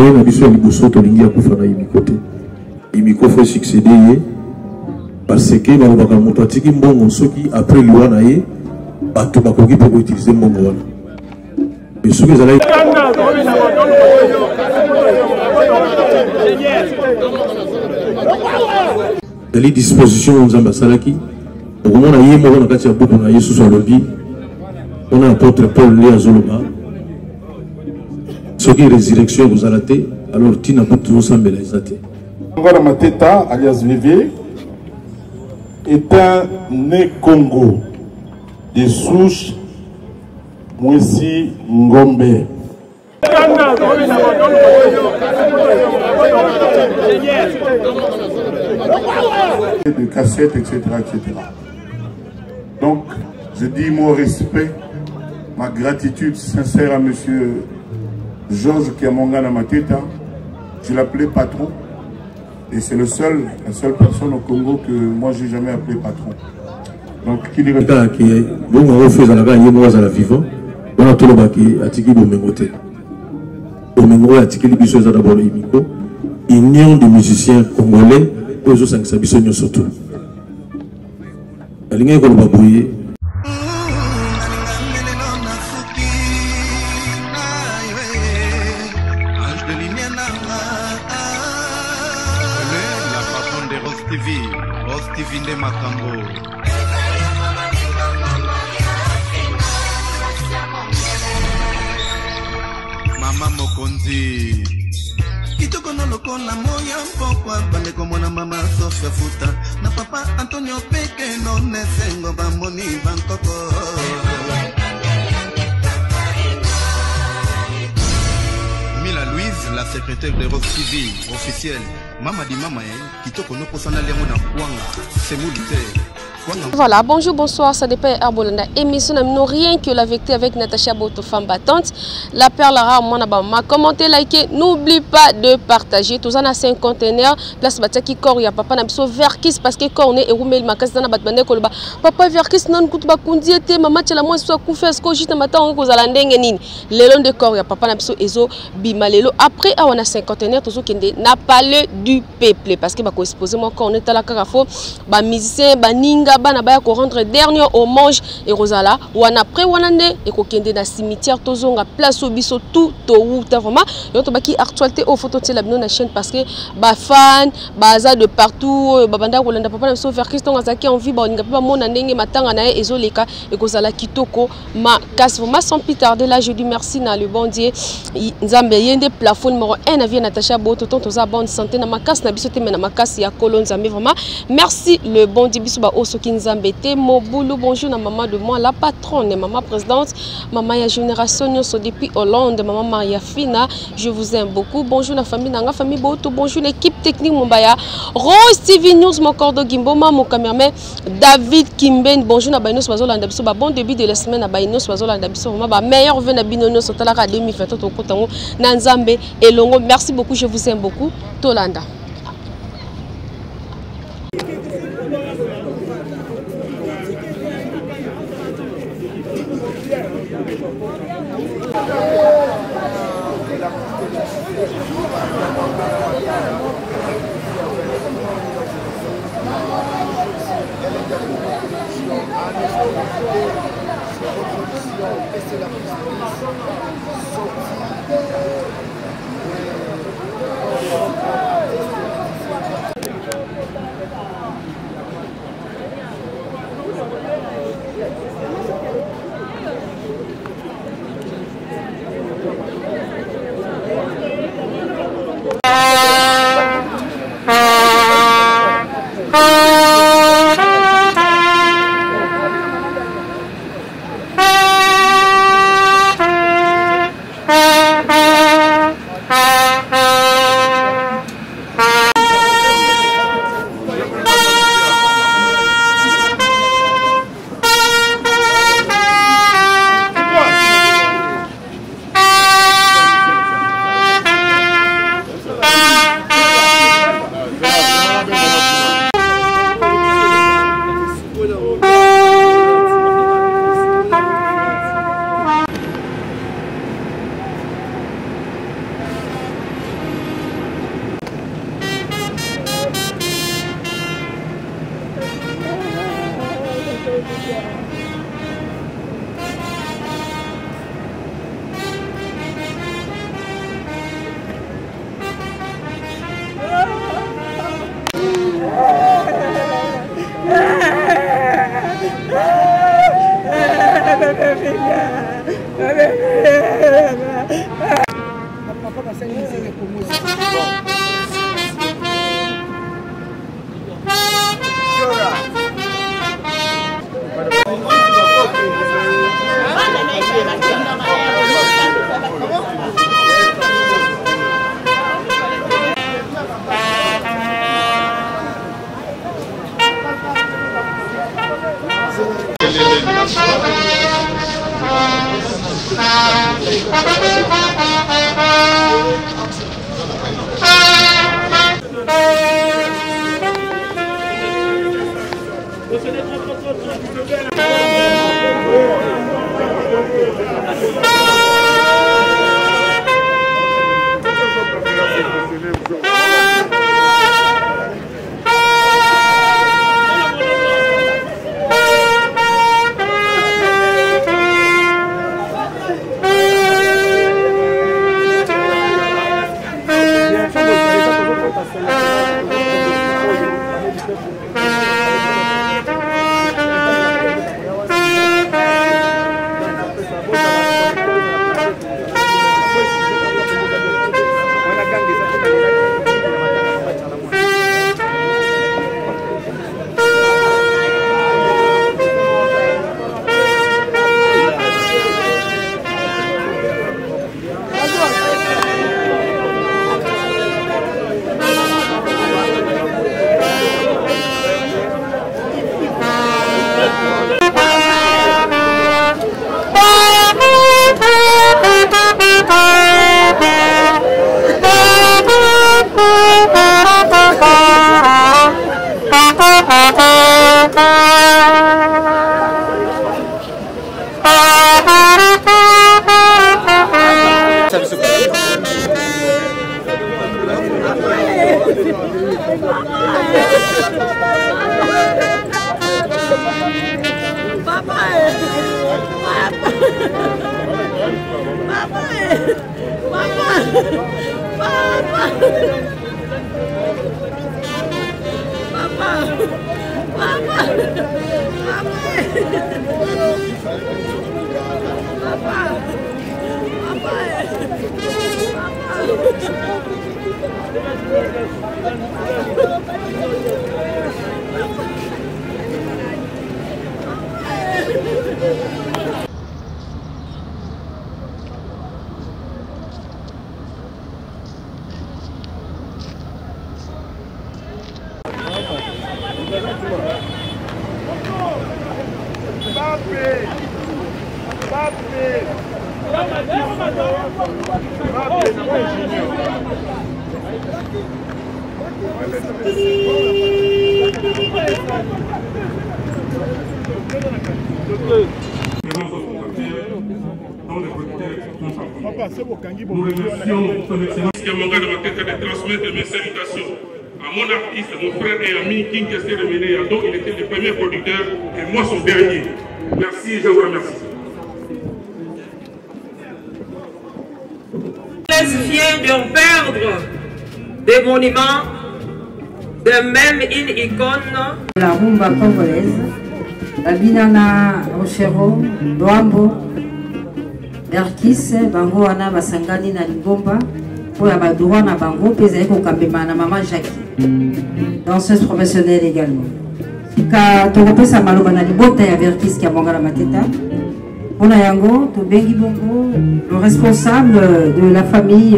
na biso ya liboso tolingi ya kufa na Yimiko te. Yimiko faut succéder ye parce que balobaka moto atiki mbongo soki après liwa na ye bato bakoki mpe koutilize mbongo wana. Mais soki ezalaki ezali disposition nzambe asalaki okomona ye moko na kati ya buku na ye susu alobi mpona apôtre Paul nde azoloba soki résurrection ekozala te alors ntina butu tozosambela eza te. Ngala Mateta alias Vivier est un né Congo de souche Mwesi Ngombe. De cassettes, etc., etc. Donc, je dis mon respect, ma gratitude sincère à monsieur Georges Kiamongana Mateta. Je l'appelais patron. Et c'est la seule personne au Congo que moi j'ai jamais appelé patron. Donc, qui dirait que vous avez fait la vivant, on a tout le baquet, Atiki Bomengote. Bomengo Atiki Libiso d'abord Yimiko, union des musiciens congolais, aux autres Sabiso surtout. La ligne est comme babouillé. Vinde Makambo. Mama Mokonzi. Kitoko no loko na moya mpokwa bande komona mama Sofia Futa na papa Antonio Peke no nesengo bamoni bankoko. Mila Louise, la secrétaire de Rose TV officielle. Mama di mama kitoko no posana lengo na kwanga semulite. Voilà, bonjour, bonsoir, ça dépend à Bolanda. Émission n'a rien que la vérité avec Natacha Boto, femme battante. La perle rare, mon abama. Commentez, likez, n'oublie pas de partager. Tous en a 5 conteneurs. Place Bataki Kor, ya papa Nabso Verkis parce que Kor est roumé le makas dans la batbande kolba. Papa Verkis non kout bakundi était maman tela moi soit koufé ce que juste matin on cause à l'andengeni. Le long de Kor, ya papa Nabso Ezo Bimalelo. Après, on a 5 conteneurs, tous qui n'a pas le du peuple parce que bah exposé moi quand on est à la carafo, bah musicien, bah ninga. Bana baya ko rendre dernier hommage et Rosala wana après wanande et ko kende na cimetière tozonga place obiso tout to ta vraiment yo to baki actualité au photo de la na chaîne parce que ba fan baza de partout babanda ko landa papa na so faire Christon azaki envie ba ninga pa mona ndenge matanga na ezoleka et kozala kitoko ma casse vraiment sans plus tarder là je dis merci na le bon Dieu nzambe yende plafond numéro 1 avia Natacha Boto tonto za bonne santé na ma casse na biso te na ma casse ya kolon nzambe vraiment merci le bon Dieu biso ba oso Nzambete Moboulou, bonjour na maman de moi, la patronne, maman présidente, maman ya génération Nyonso depuis Hollande, maman Maria Fina, je vous aime beaucoup. Bonjour la famille Nanga, famille Boto, bonjour l'équipe technique Mumbaya, Rose TV News, mon cordo Gimboma, mon cameraman David Kimben, bonjour na Baino Soazo Landabiso, bon début de la semaine na Baino Soazo Landabiso, ma meilleure vue na Binono Sotalaka 2020 au Kotango, Nanzambe et Longo, merci beaucoup, je vous aime beaucoup, Tolanda. Nous remercions son excellence Kiamongana Mateta de transmettre mes salutations à mon artiste, mon frère et ami King Kessé Remenéa, dont il était le premier producteur et moi son dernier. Merci, je vous remercie. Vient de perdre des monuments, de même une icône. La rumba congolaise, la binana Rochero, Loambo, Berkis, Bango Ana Basangani na Lingomba, pour la Badoua na Bango, Pézéko Kambema na Maman Jackie, danseuse professionnelle également. Ka Torope Samaloba na Libota ya Berkis qui a Mangala Mateta. On a Yango, Tobengi Bongo, le responsable de la famille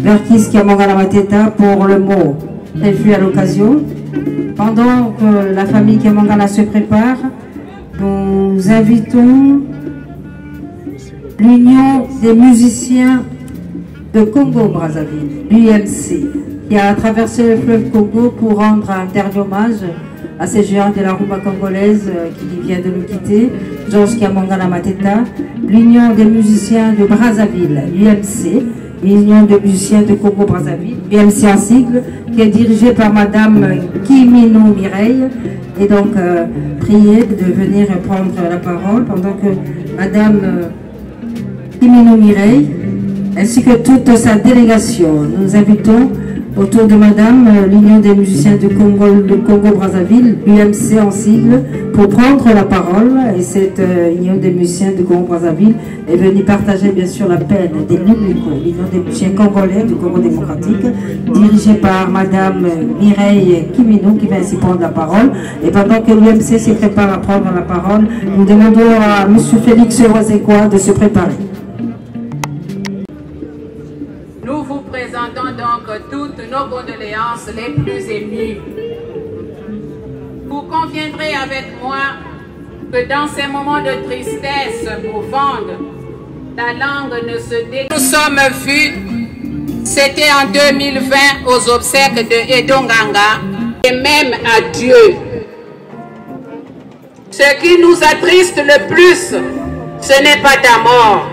Berkis qui a Mangala Mateta pour le mot. Elle fut à l'occasion. Pendant que la famille Kiamangala se prépare, nous invitons l'Union des musiciens de Congo-Brazzaville, l'UMC, qui a traversé le fleuve Congo pour rendre un dernier hommage à ces géants de la rumba congolaise qui vient de nous quitter, Georges Kiamangala Mateta, l'Union des musiciens de Brazzaville, l'UMC, l'Union des musiciens de Congo-Brazzaville, l'UMC en sigle, qui est dirigée par Madame Kimino Mireille, et donc prier de venir prendre la parole pendant que Madame Kimino Mireille, ainsi que toute sa délégation, nous invitons Autour de Madame, l'Union des musiciens du Congo-Brazzaville, UMC en sigle, pour prendre la parole. Et cette Union des musiciens du Congo-Brazzaville est venue partager bien sûr la peine des Lubiko, l'Union des musiciens congolais du Congo démocratique, dirigée par Madame Mireille Kimino, qui va ainsi prendre la parole. Et pendant que l'UMC se prépare à prendre la parole, nous demandons à Monsieur Félix Wazekwa de se préparer. Nous vous présentons donc toutes nos condoléances les plus émues. Vous conviendrez avec moi que dans ces moments de tristesse profonde, la langue ne se détruit. Nous sommes vus, c'était en 2020 aux obsèques de Edonganga, et même à Dieu. Ce qui nous attriste le plus, ce n'est pas ta mort,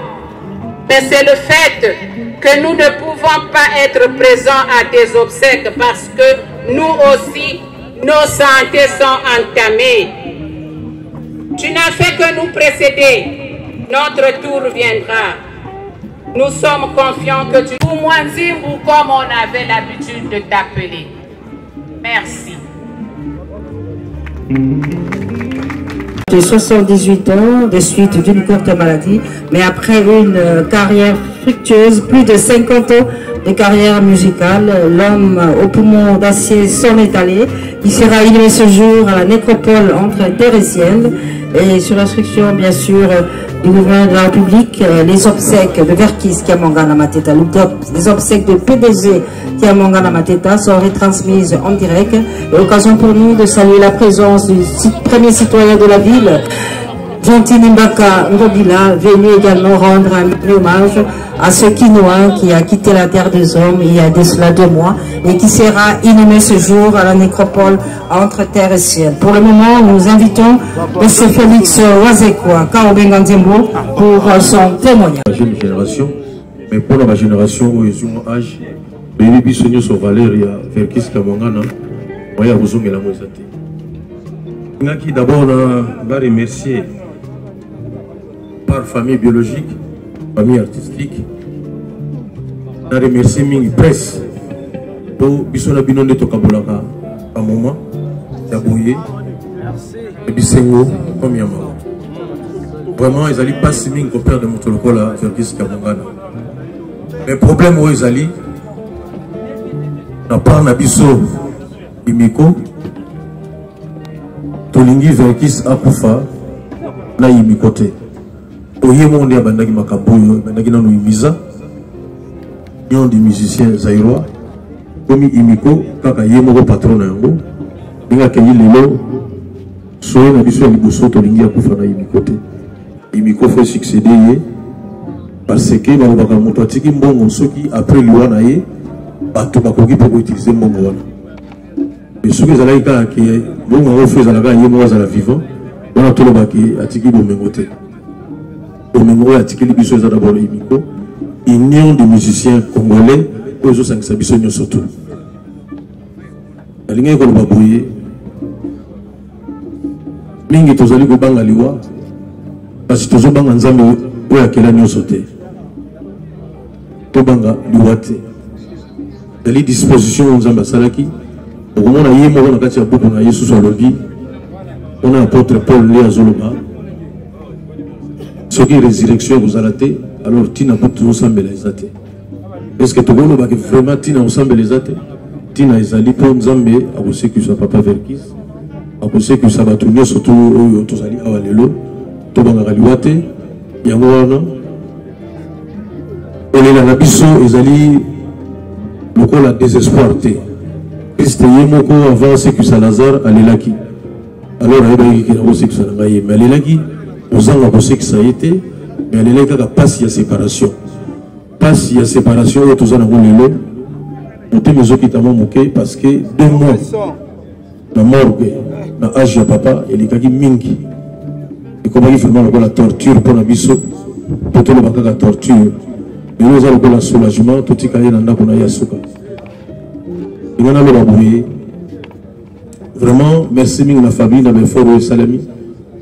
mais c'est le fait que nous ne pouvons pas être présents à tes obsèques parce que nous aussi, nos santé sont entamées. Tu n'as fait que nous précéder. Notre tour viendra. Nous sommes confiants que tu... Ou Mwanzimbu, comme on avait l'habitude de t'appeler. Merci. De 78 ans de suite d'une courte maladie, mais après une carrière fructueuse, plus de 50 ans de carrière musicale, l'homme au poumon d'acier s'en est allé. Il sera inhumé ce jour à la nécropole entre terre et ciel, et sur l'instruction bien sûr du gouvernement de la République, les obsèques de Verkis Kiamongana Mateta, les obsèques de PDG Kiamongana Mateta sont retransmises en direct. L'occasion pour nous de saluer la présence du premier citoyen de la ville, Gentine Mbaka Ngobila, venu également rendre un hommage à ce Quinois qui a quitté la terre des hommes il y a de cela 2 mois et qui sera inhumé ce jour à la nécropole entre terre et ciel. Pour le moment, nous invitons M. Félix Wazekwa Kaobenganzembo pour son témoignage. La jeune génération, mais pour la génération où ils ont âge, les bisognes sont Valéria, Verkis Kiamongana, Moya Rouzou Melamozate. D'abord, on va remercier par famille biologique, famille artistique. On remercie Mingi Presse pour Bissona Binonde Tokabolaka à moment, Yaboye, et Bissengo, comme Yamama. Vraiment, ils allaient pas si Mingi compère de Motolokola, Verkis Kiamongana. Mais le problème où ils allaient, on a pas Nabiso, Imiko, Tolingi Verkis Akufa, na Imikote. Oye monde ya bandaki makamboyo bandaki nanu imiza union des musiciens zaïrois komi imiko kaka ye moko patron na yango ninga keyi lelo soye na biso ya liboso tolingi akufa na imiko te imiko faut succéder ye parce que balobaka moto atiki mbongo soki après liwa na ye bato bakoki mpe koutilize mbongo wana soki ezalaki kaka ke mbongo yango fo ezalaka ye moko azala vivant wana tolobaki atiki bomengo te Omengo a tikeli biso eza d'abord imiko union des musiciens congolais oyo ezosangisa biso nyonso tu nalingi koloba boye mingi tozali kobanga liwa kasi tozobanga nzambe oyo akela nyonso te tobanga liwa te ezali disposition oyo nzambe asalaki okomona ye moko na kati ya buku na ye susu alobi mpona apôtre Paul nde azoloba soki résurrection ekozala te alors ntina mpo tozosambela eza te est-ce que tokolobaki vraiment ntina kosambela eza te ntina ezali mpo nzambe akosekisa papa Verkis akosekisa bato nyonso to oyo tozali awa lelo tobangaka liwa te yango wana kolela na biso ezali lokola désespoir te kriste ye moko avant sekisa Lazare alelaki alors ayebaki ke nakosekisa na ngai ye mais alelaki ozanga kosekisa ye te mais alelaki kaka mpasi ya séparation mpasi ya séparation oyo toza nango lelo motema ezokitama moke parce que 2 mois na morgue na age ya papa elekaki mingi ekomaki vraiment lokola torture mpona biso mpo toloba kaka torture lelo eza lokola soulagement totika ye na ndako na ye ya suka inga naloba boye vraiment merci mingi na famille na befort oyo esalami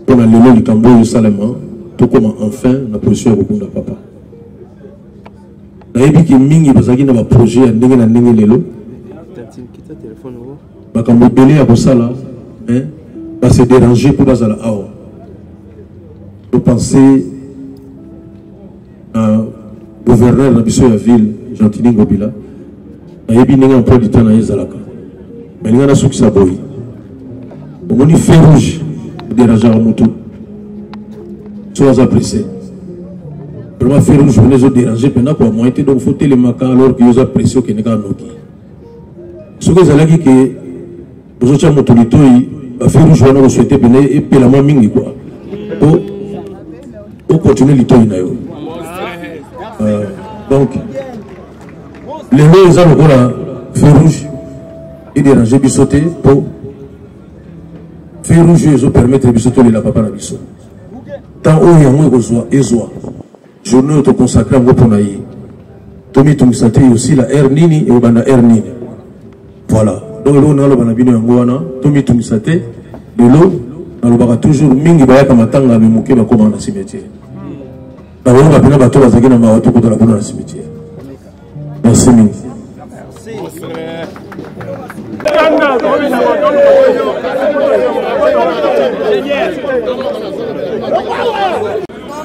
mpona lelo likambo oyo esalama tokoma enfin na position ya kokunda papa nayebi ke mingi bazalaki na baprojet ya ndenge na ndenge lelo makambo ebele ya kosala base déranger mpo bazala awa topense na gouverneur na biso ya ville Gentili Ngobila nayebi ndenge emploi du temps na ye ezalaka me ndenge nasukisa boye omoni feu rouge dérangeaka motu so aza pressé vraiment feu rouge pene ezodérange mpena kwa moyen te donc faut telemaka alors que oza pressé okende kaka noki soki ezalaki ke ozotya moto litoi bafeu rouge wana kosouete pene epelama mingi kua po okontinue litoi na yo donc lelo eza lokola feu rouge edérange biso te po feu rouge oyo ezopermettre biso tolela papa na biso tant oyo yango ekozwa ezwa journée oyo tokonsacre yango mpo na ye tomitungisa te aussi la aire nini eobanda aire nini voilà donc eloko naloba na bino yango wana tomitungisa te lelo nalobaka toujours mingi bayaka matanga ya memoke bakomaka na cimetière nakoyoka mpena bato bazalaki na mawa tokotala kuna na cimetière merci mingi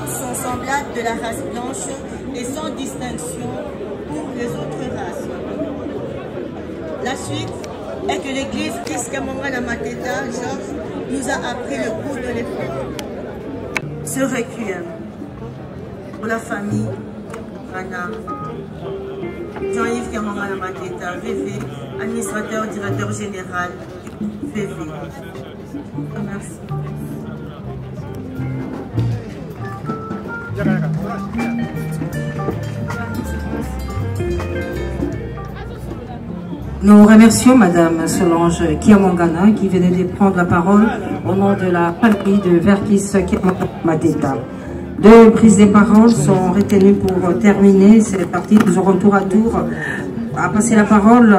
sont semblables de la race blanche et sans distinction pour les autres races. La suite est que l'église Kiskamongana Mateta, Georges, nous a appris le goût de l'effort. Ce requiem pour la famille Anna, Jean-Yves Kamongana Mateta, VV, administrateur, directeur général, VV. Merci. Nous remercions Madame Solange Kiamongana qui venait de prendre la parole au nom de la famille de Verkis Kiamongana Mateta. Deux prises de parole sont retenues pour terminer cette partie. Nous aurons tour à tour à passer la parole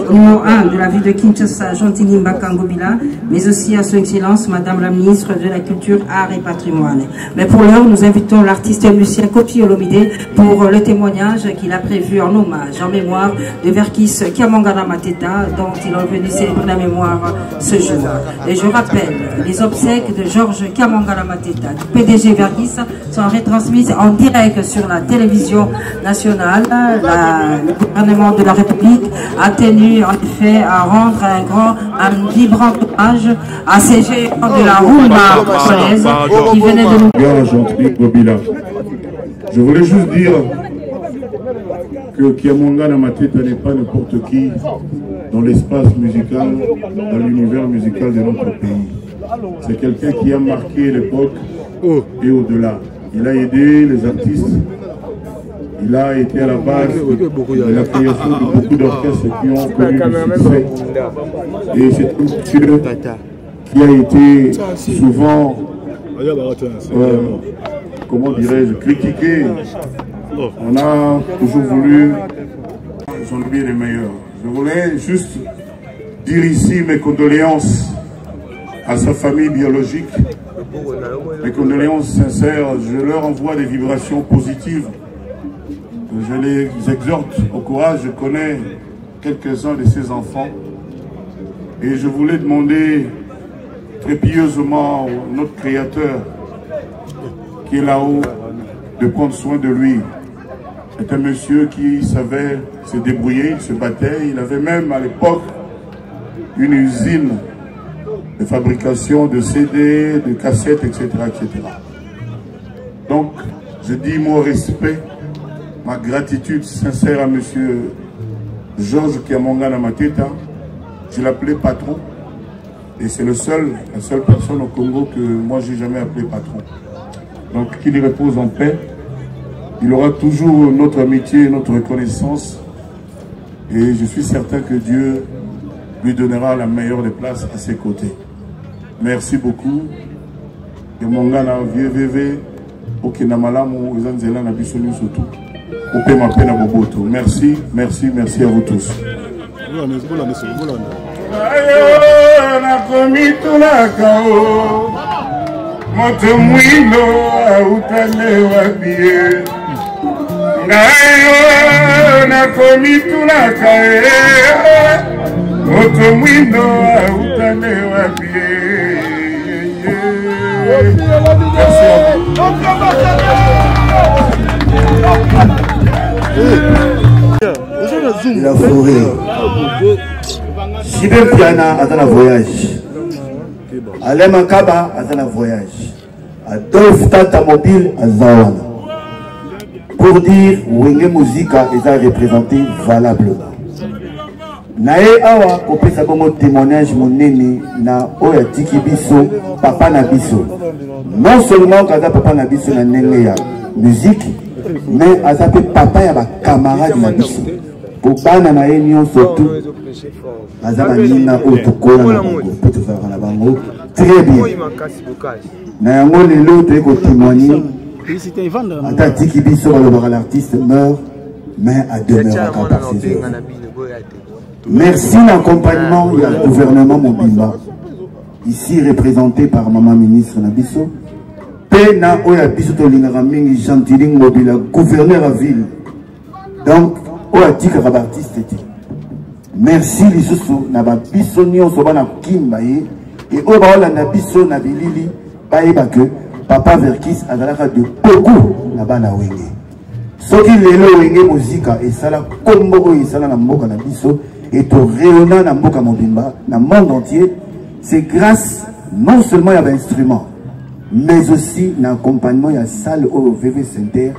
au numéro 1 de la ville de Kinshasa, Gentili Ngobila, mais aussi à son excellence, Madame la ministre de la Culture, Art et Patrimoine. Mais pour l'heure, nous invitons l'artiste Lucien Kopi-Olomide pour le témoignage qu'il a prévu en hommage, en mémoire de Verkis Kiamongana Mateta, dont il est venu célébrer la mémoire ce jour. Et je rappelle, les obsèques de Georges Kiamongana Mateta, du PDG Verkis, sont retransmises en direct sur la télévision nationale. Le gouvernement de la République a tenu en effet à rendre un vibrant hommage à ces géants de la rumba congolaise qui venaient de nous. Gentili Ngobila. Je voulais juste dire que Kiamongana Mateta n'est pas n'importe qui dans l'espace musical, dans l'univers musical de notre pays. C'est quelqu'un qui a marqué l'époque et au-delà. Il a aidé les artistes. Il a été à la base de la création de beaucoup d'orchestres qui ont connu le succès. Et c'est une structure qui a été souvent, comment dirais-je, critiquée. On a toujours voulu, ils ont oublié les meilleurs. Je voulais juste dire ici mes condoléances à sa famille biologique, mes condoléances sincères. Je leur envoie des vibrations positives. Je les exhorte au courage. Je connais quelques-uns de ces enfants et je voulais demander très pieusement à notre Créateur qui est là-haut de prendre soin de lui. C'est un monsieur qui savait se débrouiller, il se battait. Il avait même à l'époque une usine de fabrication de CD, de cassettes, etc., etc. Donc, je dis mon respect, ma gratitude sincère à monsieur Georges Kiamongana Mateta. Je l'appelais patron. Et c'est la seule personne au Congo que moi j'ai jamais appelé patron. Donc qu'il y repose en paix. Il aura toujours notre amitié et notre reconnaissance. Et je suis certain que Dieu lui donnera la meilleure des places à ses côtés. Merci beaucoup. Kiamongana VVV, Okenamalamu, Zanzela Nabisonu surtout. Merci, merci, merci à vous tous. Okomwino autane wapie. La forêt. Sibem Piana a dans la voyage. Alema Kaba a dans la voyage. Adolphe Tata Mobile à Zawana. Pour dire Wenge Musica est à représenter valablement. Nae awa kopesa bongo témoignage monene na oya tiki biso papa na biso. Non seulement kaza papa na biso na ndenge ya musique, mais azape papa ya ba camarade na biso. Pour bana na ye nyonso tout azaba nina otukola na bango po tozala na bango très bien. Na yango lelo toye ko témoigner ata tiki biso balobaka l'artiste meurt mais a demeuraka par ses œuvres. Merci l'accompagnement du gouvernement Mobimba, ici représenté par Maman Ministre Nabiso. Pena Oya Biso Tolingamingi Chantiling Mobila, gouverneur à ville. Donc, Oya Tika Rabartiste. Merci Lissousou, Naba Biso Nyon Sobana Kimbaye, et Obaola Nabiso Nabilili, Baeba que Papa Verkis a de beaucoup Nabana Wenge. Ce qui est le Wenge Musica et ça la combo et ça la Mboka Nabiso. Et tout rayonnant dans Mboka Mobimba, dans le monde entier, c'est grâce non seulement à l'instrument, mais aussi à l'accompagnement de la salle au VV Center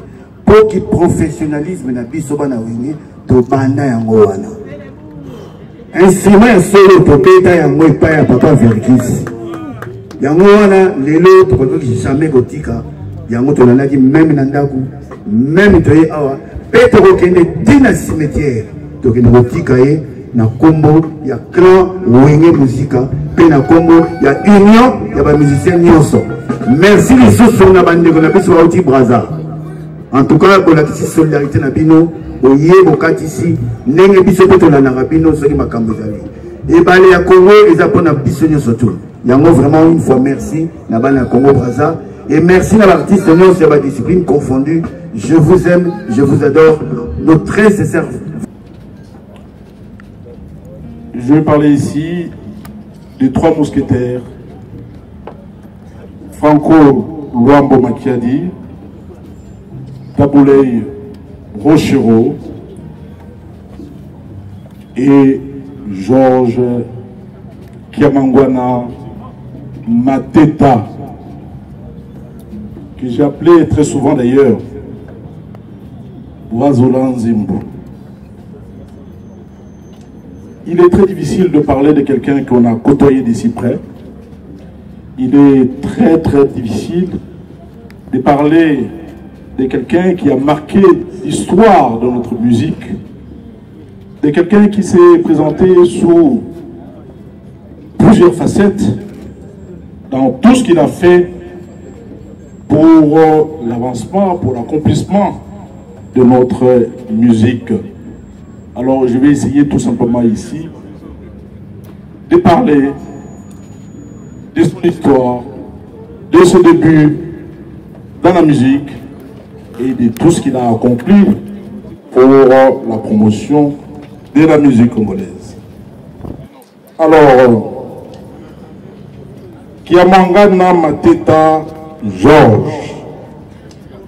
pour qu'il professionnalisme na bisoba na wenge to banda yango wana. Instrument ya solo to peta yango epa ya Papa Verkis. Yango wana lelo to ko jamais kotika yango to nalaki même na ndaku même toye awa peto ko kende dina cimetière to kende kotika ye na combo ya clan Wenge Musica pe na combo ya union ya ba musiciens nyonso. Merci les sous na bande ko na biso ba uti braza. En tout cas pour la solidarité na bino oye bokatisi ndenge biso pe to na bino soki makambo zali. Et balé ya Congo les apona biso nyonso tout. Yango vraiment une fois merci na bana Congo braza et merci na l'artiste nyonso ya ba discipline confondue. Je vous aime, je vous adore. Nos très sincères. Je vais parler ici des trois mousquetaires, Franco Luambo Makiadi, Tabouley Rochero et Georges Kiamangwana Mateta, que j'ai appelé très souvent d'ailleurs Wazolan Zimbo. Il est très difficile de parler de quelqu'un qu'on a côtoyé d'ici près. Il est très difficile de parler de quelqu'un qui a marqué l'histoire de notre musique, de quelqu'un qui s'est présenté sous plusieurs facettes dans tout ce qu'il a fait pour l'avancement, pour l'accomplissement de notre musique. Alors je vais essayer tout simplement ici de parler de son histoire, de son début dans la musique et de tout ce qu'il a accompli pour la promotion de la musique congolaise. Alors, Kiamangana Mateta Georges,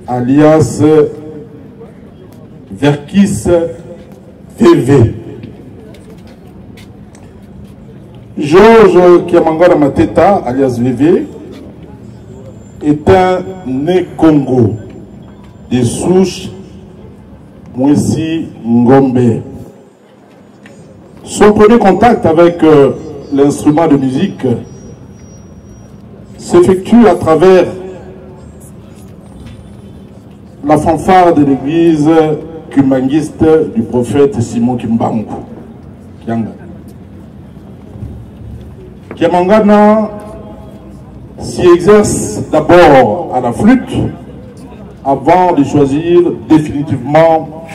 alias Verkis VV. Georges Kiamangana Mateta, alias VV, est un né Congo, des souches Mwesi Ngombe. Son premier contact avec l'instrument de musique s'effectue à travers la fanfare de l'église kumangiste du prophète Simon Kimbangu. Kiamangana s'y exerce d'abord à la flûte avant de choisir définitivement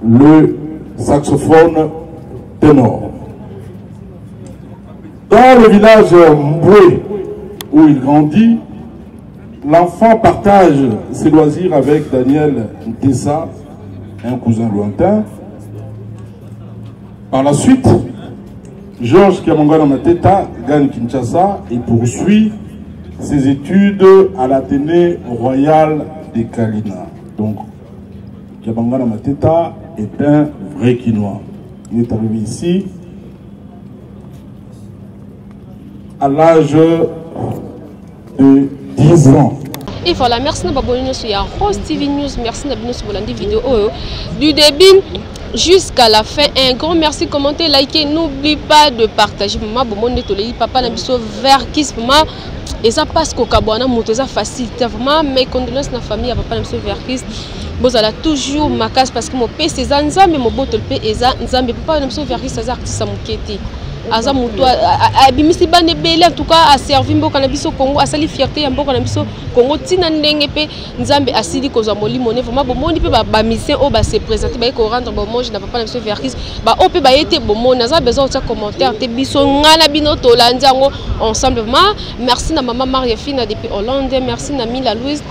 le saxophone ténor. Dans le village Mboué où il grandit, l'enfant partage ses loisirs avec Daniel Ntessa, un cousin lointain. Par la suite, Georges Kiamongana Mateta gagne Kinshasa et poursuit ses études à l'Athénée Royal de Kalina. Donc, Kiamongana Mateta est un vrai Kinois. Il est arrivé ici à l'âge de 10 ans. Et voilà, merci de vous sur Rose TV News, merci de vous sur la vidéo du début jusqu'à la fin. Un grand merci, commentez, likez, n'oubliez pas de partager. Maman, bon, papa n'a pas vers qui et ça passe qu'au Kabouana, ça facilite vraiment mes condoléances à la famille, papa n'a pas vers qui. Vous allez toujours ma case parce que mon père c'est Zanza, mais mon bottle père est Zanza, mais papa n'a pas vers qui ça artiste à mon quête. Aza muto abimisi bane bele en tout cas a servi mboka na biso Congo asali fierté ya mboka na biso Congo tina ndenge pe nzambe asili kozwa molimo ne vraiment bomoni pe ba mission o ba se présenter ba ko rendre hommage na papa na biso Verkis ba o pe ba yete bomoni naza besoin de commentaire te biso ngana bino to landiango ensemble vraiment merci na maman Marie-Fine depuis Hollande, merci na Mila Louise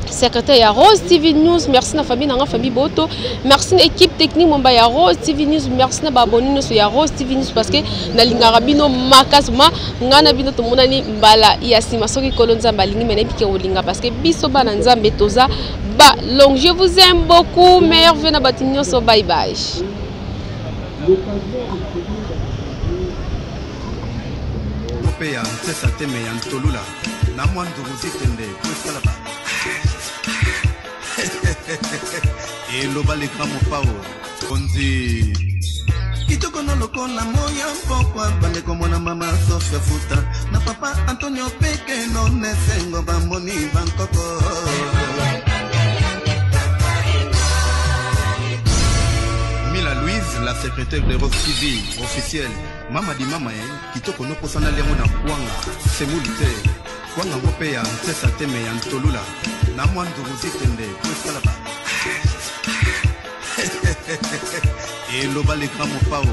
secrétaire ya Rose TV News, merci na famille na famille Boto, merci na équipe technique mon ba ya Rose TV News, merci na ba abonné sur ya Rose TV News parce que na lingara bino makasma ngana bino to monani mbala ya sima soki kolonza mbalingi mena bike olinga parce que biso ba na nzambe toza ba long. Je vous aime beaucoup, meilleur vœu na batinyo so bye bye. Opéa ntesa teme ya ntolula na mwandu ruzitende kwesala ba et le balé grand pao konzi kitoko no lokola moya mpokwa bande komona mama Sofia Futa na papa Antonio Peke no nesengo bamoni bankoko Mila Louise, la secrétaire de Rose TV officielle mama di mama kitoko no posana lengo na kwanga semulite kwanga ngopea ntesa teme ya ntolula na mwandu ruzitende kwesala ba et le balé grand pao